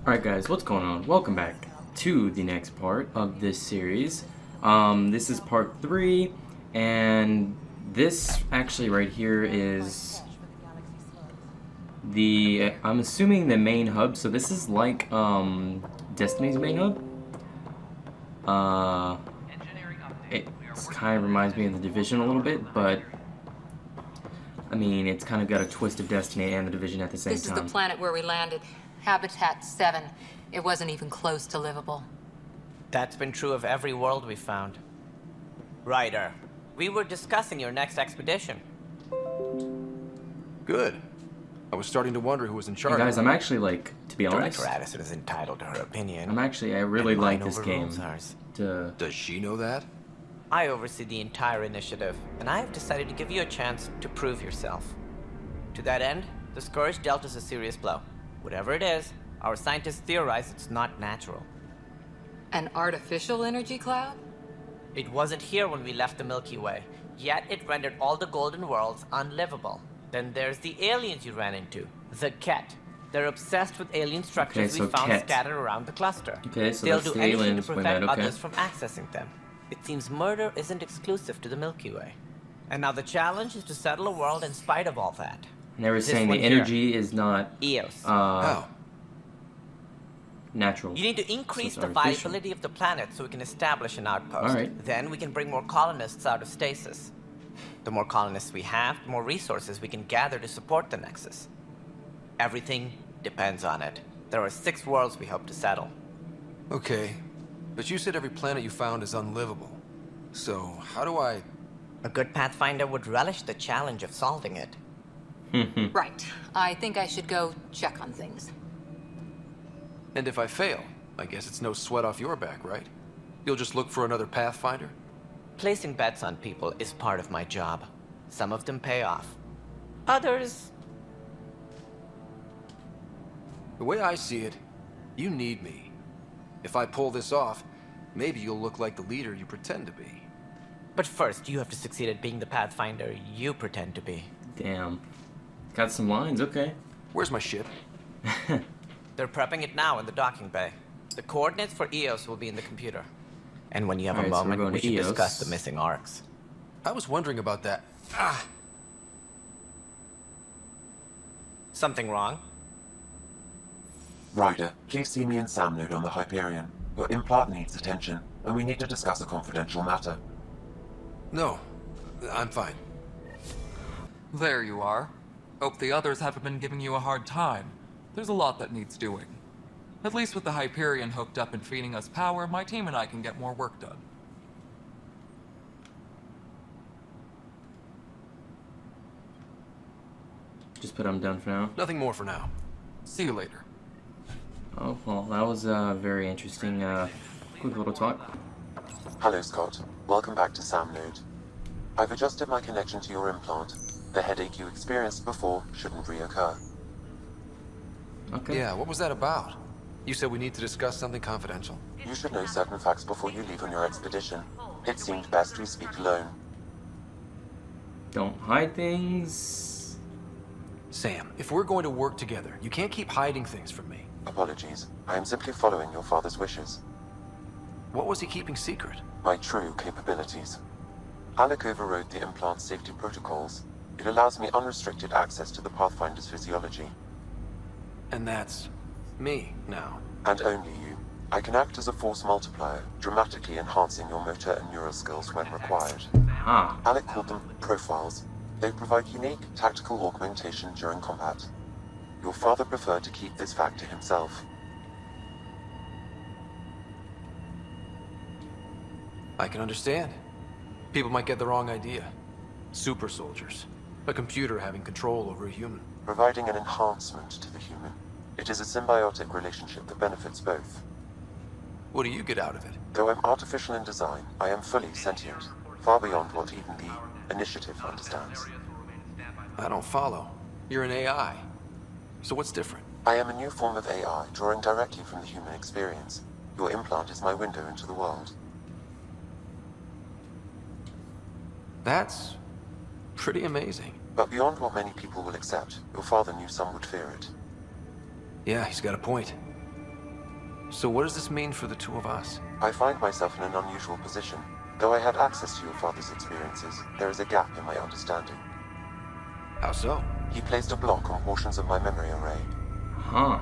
Alright guys, what's going on? Welcome back to the next part of this series. This is part 3, and this actually right here is the, I'm assuming the main hub, so this is like, Destiny's main hub. It kind of reminds me of the Division a little bit, but I mean, it's kind of got a twist of Destiny and the Division at the same time. This is the planet where we landed. Habitat 7. It wasn't even close to livable. That's been true of every world we've found. Ryder, we were discussing your next expedition. Good. I was starting to wonder who was in charge. Hey guys, I'm actually like, to be honest, Director Addison is entitled to her opinion. I really like this game. overrules ours. Does she know that? I oversee the entire initiative, and I have decided to give you a chance to prove yourself. To that end, the Scourge dealt us a serious blow. Whatever it is, our scientists theorize it's not natural. An artificial energy cloud? It wasn't here when we left the Milky Way, yet it rendered all the golden worlds unlivable. Then there's the aliens you ran into, the Ket. They're obsessed with alien structures we found scattered around the cluster. Okay, so they'll that's do the anything aliens to we prevent met, okay. others from accessing them. It seems murder isn't exclusive to the Milky Way. And now the challenge is to settle a world in spite of all that. And they were This saying the one here. energy is not Eos. How? natural. You need to increase So the it's artificial. viability of the planet so we can establish an outpost. Alright. Then we can bring more colonists out of stasis. The more colonists we have, the more resources we can gather to support the Nexus. Everything depends on it. There are 6 worlds we hope to settle. Okay. But you said every planet you found is unlivable. So, how do I... A good Pathfinder would relish the challenge of solving it. Right. I think I should go check on things. And if I fail, I guess it's no sweat off your back, right? You'll just look for another Pathfinder? Placing bets on people is part of my job. Some of them pay off. Others... The way I see it, you need me. If I pull this off, maybe you'll look like the leader you pretend to be. But first, you have to succeed at being the Pathfinder you pretend to be. Damn. Got some lines, okay. Where's my ship? They're prepping it now in the docking bay. The coordinates for Eos will be in the computer. And when you have Alright, a so we're moment, going we to should Eos. discuss the missing arcs. I was wondering about that. Ah! Something wrong? Ryder, please see me and Sam Node on the Hyperion. Your implant needs attention, and we need to discuss a confidential matter. No, I'm fine. There you are. Hope the others haven't been giving you a hard time. There's a lot that needs doing. At least with the Hyperion hooked up and feeding us power, my team and I can get more work done. Just put them down for now. Nothing more for now. See you later. Oh, well, that was a very interesting, quick little talk. Hello, Scott. Welcome back to Sam Node. I've adjusted my connection to your implant. The headache you experienced before shouldn't reoccur. Okay. Yeah, what was that about? You said we need to discuss something confidential. You should know certain facts before you leave on your expedition. It seemed best we speak alone. Don't hide things. Sam, if we're going to work together, you can't keep hiding things from me. Apologies. I am simply following your father's wishes. What was he keeping secret? My true capabilities. Alec overrode the implant's safety protocols. It allows me unrestricted access to the Pathfinder's physiology. And that's... me, now. And only you. I can act as a force multiplier, dramatically enhancing your motor and neural skills when required. Ah. Alec called them profiles. They provide unique tactical augmentation during combat. Your father preferred to keep this fact to himself. I can understand. People might get the wrong idea. Super soldiers. A computer having control over a human. Providing an enhancement to the human. It is a symbiotic relationship that benefits both. What do you get out of it? Though I'm artificial in design, I am fully sentient, far beyond what even the Initiative understands. I don't follow. You're an AI. So what's different? I am a new form of AI, drawing directly from the human experience. Your implant is my window into the world. That's... pretty amazing. But beyond what many people will accept, your father knew some would fear it. Yeah, he's got a point. So what does this mean for the two of us? I find myself in an unusual position. Though I had access to your father's experiences, there is a gap in my understanding. How so? He placed a block on portions of my memory array. Huh.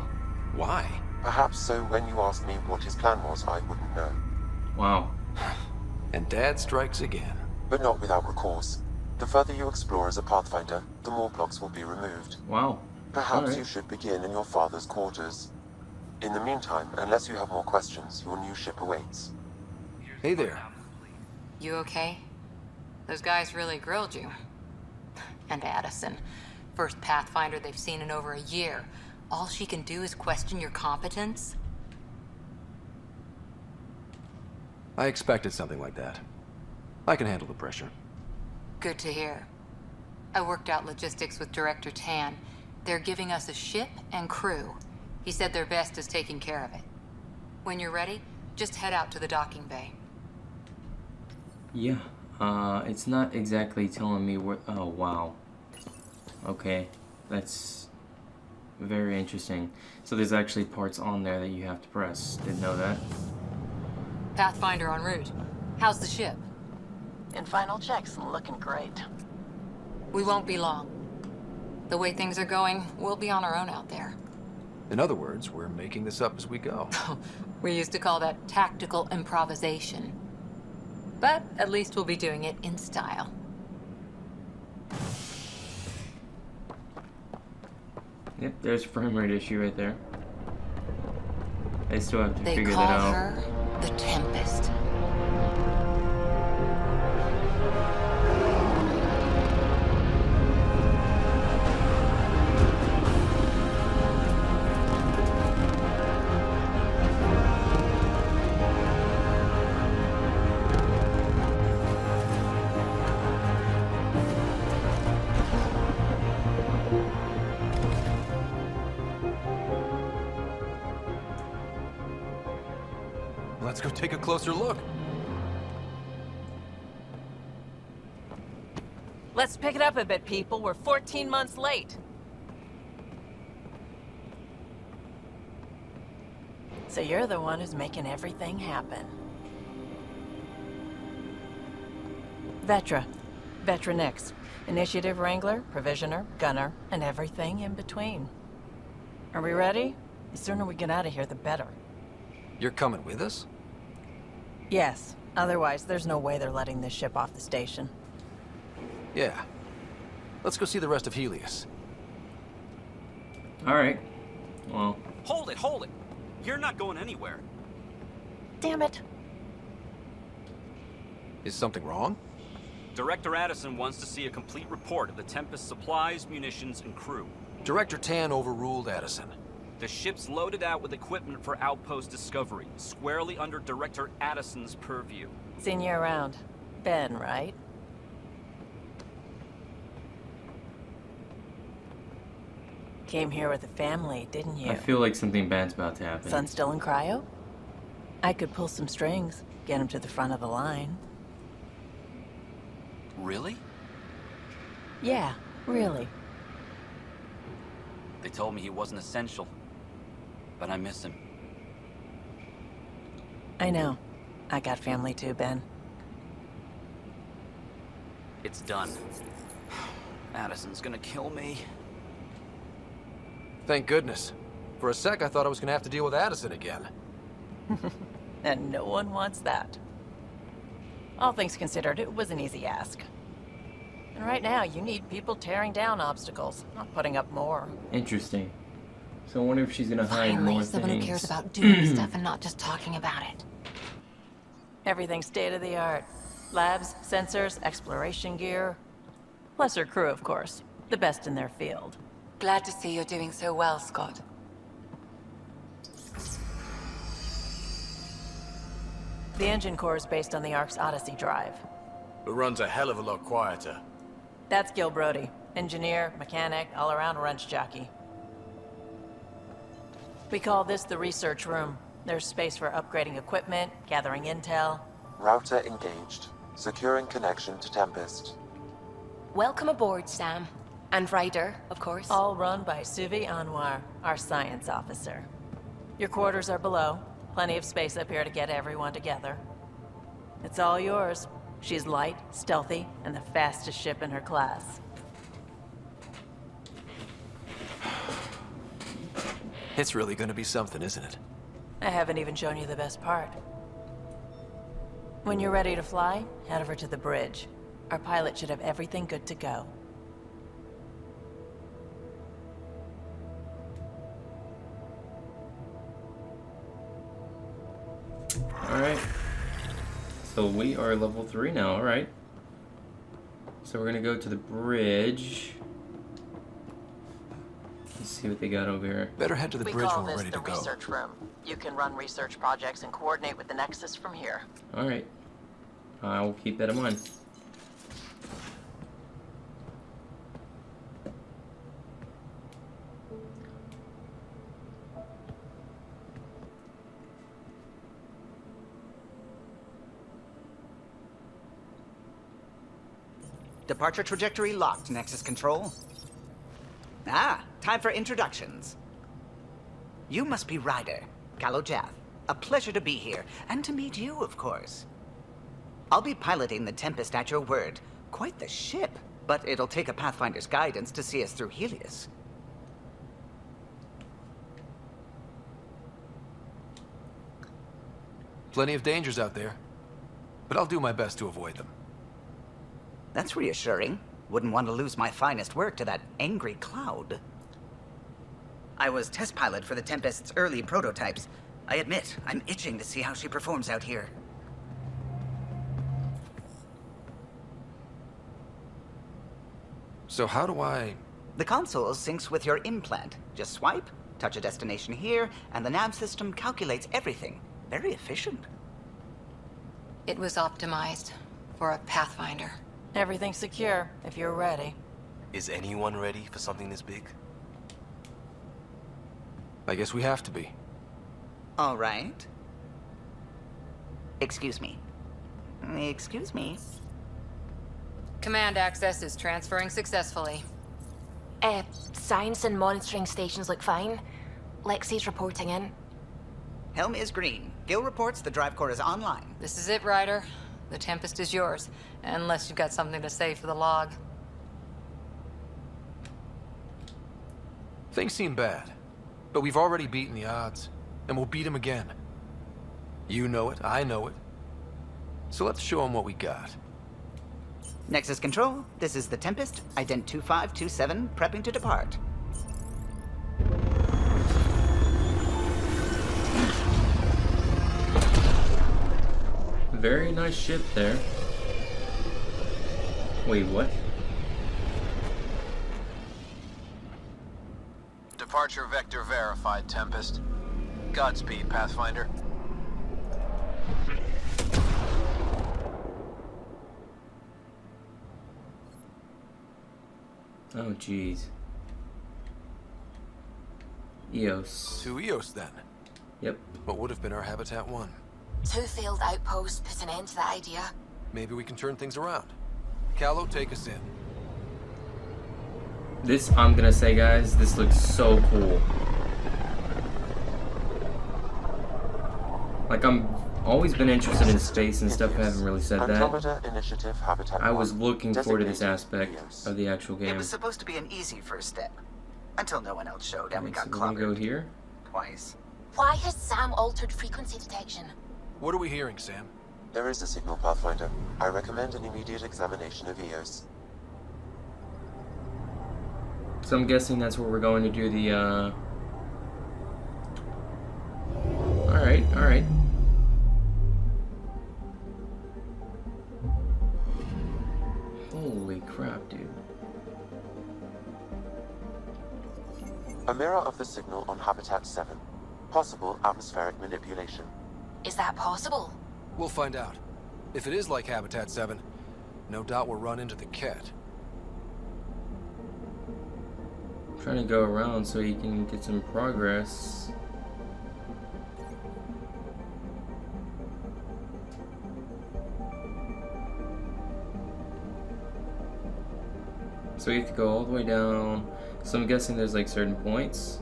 Why? Perhaps so when you asked me what his plan was, I wouldn't know. Wow. And Dad strikes again. But not without recourse. The further you explore as a Pathfinder, the more blocks will be removed. Wow. Perhaps Alright. you should begin in your father's quarters. In the meantime, unless you have more questions, your new ship awaits. Hey there. You okay? Those guys really grilled you. And Addison. First Pathfinder they've seen in over a year. All she can do is question your competence? I expected something like that. I can handle the pressure. Good to hear. I worked out logistics with Director Tan. They're giving us a ship and crew. He said their best is taking care of it. When you're ready, just head out to the docking bay. Yeah. It's not exactly telling me where. Oh, wow. Okay. That's very interesting. So there's actually parts on there that you have to press. Didn't know that. Pathfinder en route. How's the ship? In final checks, looking great. We won't be long. The way things are going, we'll be on our own out there. In other words, we're making this up as we go. We used to call that tactical improvisation. But at least we'll be doing it in style. Yep, there's a frame rate issue right there. I still have to They figure call that out. her the Tempest. Let's go take a closer look. Let's pick it up a bit, people. We're 14 months late. So you're the one who's making everything happen. Vetra. Vetra Nix. Initiative Wrangler, Provisioner, Gunner, and everything in between. Are we ready? The sooner we get out of here, the better. You're coming with us? Yes. Otherwise, there's no way they're letting this ship off the station. Yeah. Let's go see the rest of Helios. Alright. Well, Hold it, hold it! You're not going anywhere. Damn it. Is something wrong? Director Addison wants to see a complete report of the Tempest supplies, munitions, and crew. Director Tan overruled Addison. The ship's loaded out with equipment for outpost discovery, squarely under Director Addison's purview. Seen you around. Ben, right? Came here with a family, didn't you? I feel like something bad's about to happen. Son still in cryo? I could pull some strings, get him to the front of the line. Really? Yeah, really. They told me he wasn't essential, but I miss him. I know. I got family too, Ben. It's done. Addison's gonna kill me. Thank goodness. For a sec, I thought I was gonna have to deal with Addison again. And no one wants that. All things considered, it was an easy ask. And right now, you need people tearing down obstacles, not putting up more. Interesting. So I wonder if she's gonna hide Finally, more someone things. who cares about doing stuff and not just talking about it. Everything's state of the art. Labs, sensors, exploration gear. Plus her crew, of course. The best in their field. Glad to see you're doing so well, Scott. The engine core is based on the Ark's Odyssey drive. It runs a hell of a lot quieter. That's Gil Brody. Engineer, mechanic, all-around wrench jockey. We call this the research room. There's space for upgrading equipment, gathering intel. Router engaged. Securing connection to Tempest. Welcome aboard, Sam. And Ryder, of course. All run by Suvi Anwar, our science officer. Your quarters are below. Plenty of space up here to get everyone together. It's all yours. She's light, stealthy, and the fastest ship in her class. It's really gonna be something, isn't it? I haven't even shown you the best part. When you're ready to fly, head over to the bridge. Our pilot should have everything good to go. Alright. So we are level 3 now, alright. So we're gonna go to the bridge. Let's see what they got over here. Better head to the bridge when we're ready to go. We call this the research room. You can run research projects and coordinate with the Nexus from here. Alright. I will keep that in mind. Departure trajectory locked, Nexus Control. Ah, time for introductions. You must be Ryder, Kalojath. A pleasure to be here, and to meet you, of course. I'll be piloting the Tempest at your word. Quite the ship, but it'll take a Pathfinder's guidance to see us through Helios. Plenty of dangers out there, but I'll do my best to avoid them. That's reassuring. Wouldn't want to lose my finest work to that angry cloud. I was test pilot for the Tempest's early prototypes. I admit, I'm itching to see how she performs out here. So how do I... The console syncs with your implant. Just swipe, touch a destination here, and the nav system calculates everything. Very efficient. It was optimized for a Pathfinder. Everything's secure, if you're ready. Is anyone ready for something this big? I guess we have to be. All right. Excuse me. Excuse me. Command access is transferring successfully. Science and monitoring stations look fine. Lexi's reporting in. Helm is green. Gil reports the drive core is online. This is it, Ryder. The Tempest is yours, unless you've got something to say for the log. Things seem bad, but we've already beaten the odds, and we'll beat them again. You know it, I know it. So let's show them what we got. Nexus Control, this is the Tempest, ident 2527, prepping to depart. Very nice ship there. Wait, what? Departure vector verified, Tempest. Godspeed, Pathfinder. Oh, jeez. Eos. To Eos, then. Yep. What would have been our Habitat 1? 2 failed outposts put an end to that idea. Maybe we can turn things around. Calo, take us in. This, I'm gonna say, guys, this looks so cool. Like, I'm always been interested in space and stuff. I haven't really said that. Andromeda Initiative Habitat I was 1, looking forward to this designated aspect Eos. of the actual game. It was supposed to be an easy first step. Until no one else showed and we Okay, got so we're gonna go clobbered. here. Twice. Why has Sam altered frequency detection? What are we hearing, Sam? There is a signal, Pathfinder. I recommend an immediate examination of Eos. So I'm guessing that's where we're going to do the, Alright, alright. Holy crap, dude. A mirror of the signal on Habitat 7. Possible atmospheric manipulation. Is that possible? We'll find out. If it is like Habitat 7, no doubt we'll run into the Ket. Trying to go around so he can get some progress. So we have to go all the way down. So I'm guessing there's like certain points.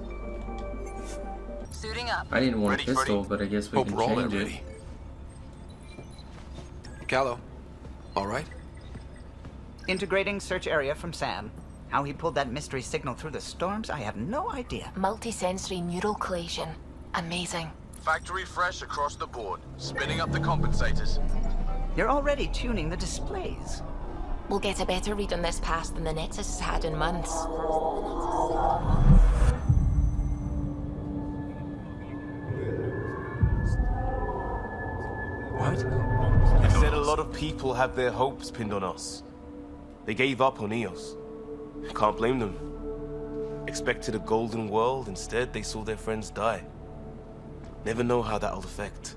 Suiting up. I didn't want Ready, a pistol, Freddy? but I guess we Hope can we're all change it. ready. Callow, all right? Integrating search area from Sam. How he pulled that mystery signal through the storms, I have no idea. Multisensory neural collation. Amazing. Factory fresh across the board. Spinning up the compensators. You're already tuning the displays. We'll get a better read on this pass than the Nexus has had in months. What? They said a lot of people have their hopes pinned on us. They gave up on Eos. Can't blame them. Expected a golden world, instead they saw their friends die. Never know how that'll affect.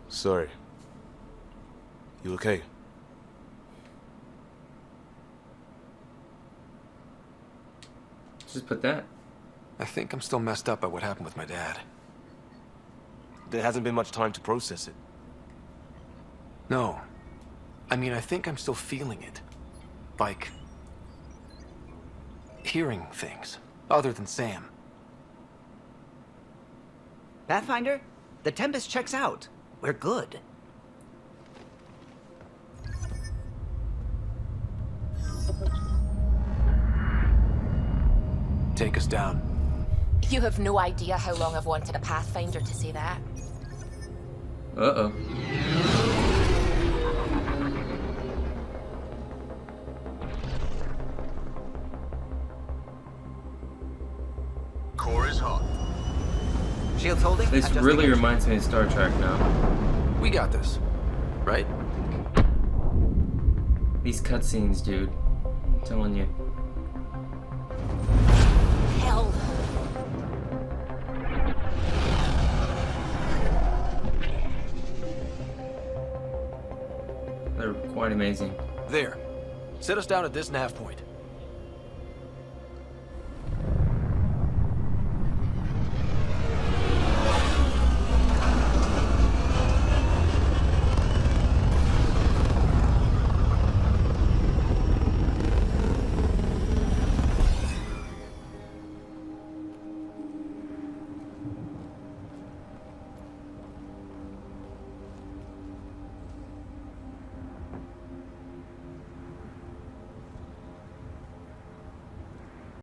Sorry. You okay? Just put that. I think I'm still messed up by what happened with my dad. There hasn't been much time to process it. No. I mean, I think I'm still feeling it. Like... hearing things. Other than Sam. Pathfinder, the Tempest checks out. We're good. Take us down. You have no idea how long I've wanted a Pathfinder to say that. Uh-oh. Core is hot. Shields holding. This Adjusting really engine. reminds me of Star Trek now. We got this. Right? These cutscenes, dude. I'm telling you. Hell. They're quite amazing. There. Set us down at this nav point.